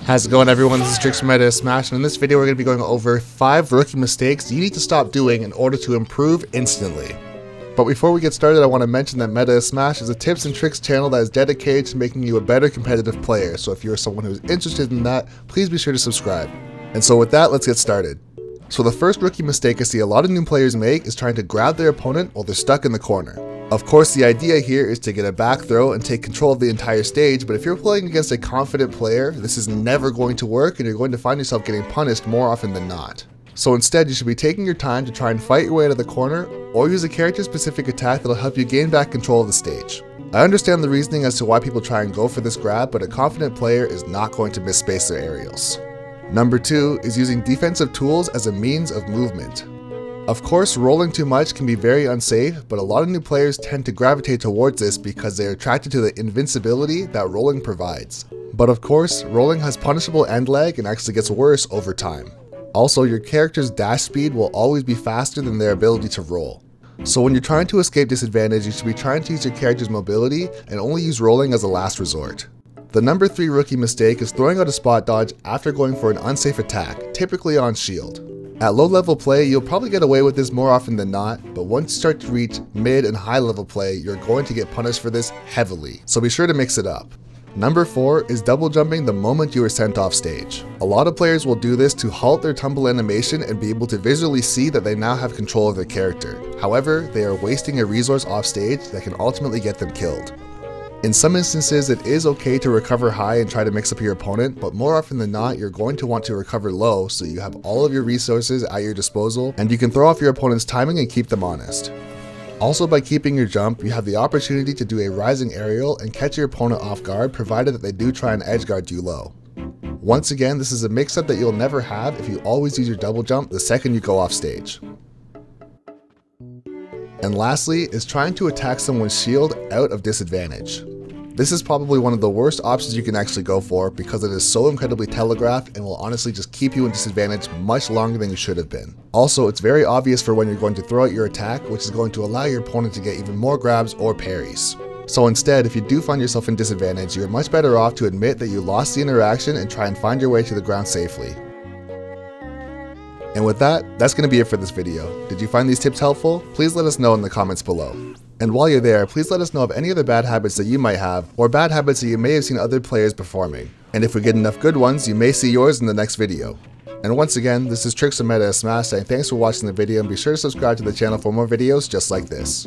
How's it going, everyone? This is Trixx from MoS Smash, and in this video we're going to be going over 5 rookie mistakes you need to stop doing in order to improve instantly. But before we get started, I want to mention that MoS Smash is a tips and tricks channel that is dedicated to making you a better competitive player, so if you're someone who is interested in that, please be sure to subscribe. And so with that, let's get started. So the first rookie mistake I see a lot of new players make is trying to grab their opponent while they're stuck in the corner. Of course, the idea here is to get a back throw and take control of the entire stage, but if you're playing against a confident player, this is never going to work and you're going to find yourself getting punished more often than not. So instead, you should be taking your time to try and fight your way out of the corner, or use a character-specific attack that'll help you gain back control of the stage. I understand the reasoning as to why people try and go for this grab, but a confident player is not going to misspace their aerials. Number 2 is using defensive tools as a means of movement. Of course, rolling too much can be very unsafe, but a lot of new players tend to gravitate towards this because they are attracted to the invincibility that rolling provides. But of course, rolling has punishable end lag and actually gets worse over time. Also, your character's dash speed will always be faster than their ability to roll. So when you're trying to escape disadvantage, you should be trying to use your character's mobility and only use rolling as a last resort. The number 3 rookie mistake is throwing out a spot dodge after going for an unsafe attack, typically on shield. At low level play, you'll probably get away with this more often than not, but once you start to reach mid and high level play, you're going to get punished for this heavily, so be sure to mix it up. Number 4 is double jumping the moment you are sent off stage. A lot of players will do this to halt their tumble animation and be able to visually see that they now have control of their character. However, they are wasting a resource off stage that can ultimately get them killed. In some instances, it is okay to recover high and try to mix up your opponent, but more often than not, you're going to want to recover low so you have all of your resources at your disposal and you can throw off your opponent's timing and keep them honest. Also, by keeping your jump, you have the opportunity to do a rising aerial and catch your opponent off guard, provided that they do try and edge guard you low. Once again, this is a mix-up that you'll never have if you always use your double jump the second you go off stage. And lastly is trying to attack someone's shield out of disadvantage. This is probably one of the worst options you can actually go for because it is so incredibly telegraphed and will honestly just keep you in disadvantage much longer than you should have been. Also, it's very obvious for when you're going to throw out your attack, which is going to allow your opponent to get even more grabs or parries. So instead, if you do find yourself in disadvantage, you're much better off to admit that you lost the interaction and try and find your way to the ground safely. And with that, that's going to be it for this video. Did you find these tips helpful? Please let us know in the comments below. And while you're there, please let us know of any other bad habits that you might have, or bad habits that you may have seen other players performing. And if we get enough good ones, you may see yours in the next video. And once again, this is Trixx from MoS Smash saying thanks for watching the video, and be sure to subscribe to the channel for more videos just like this.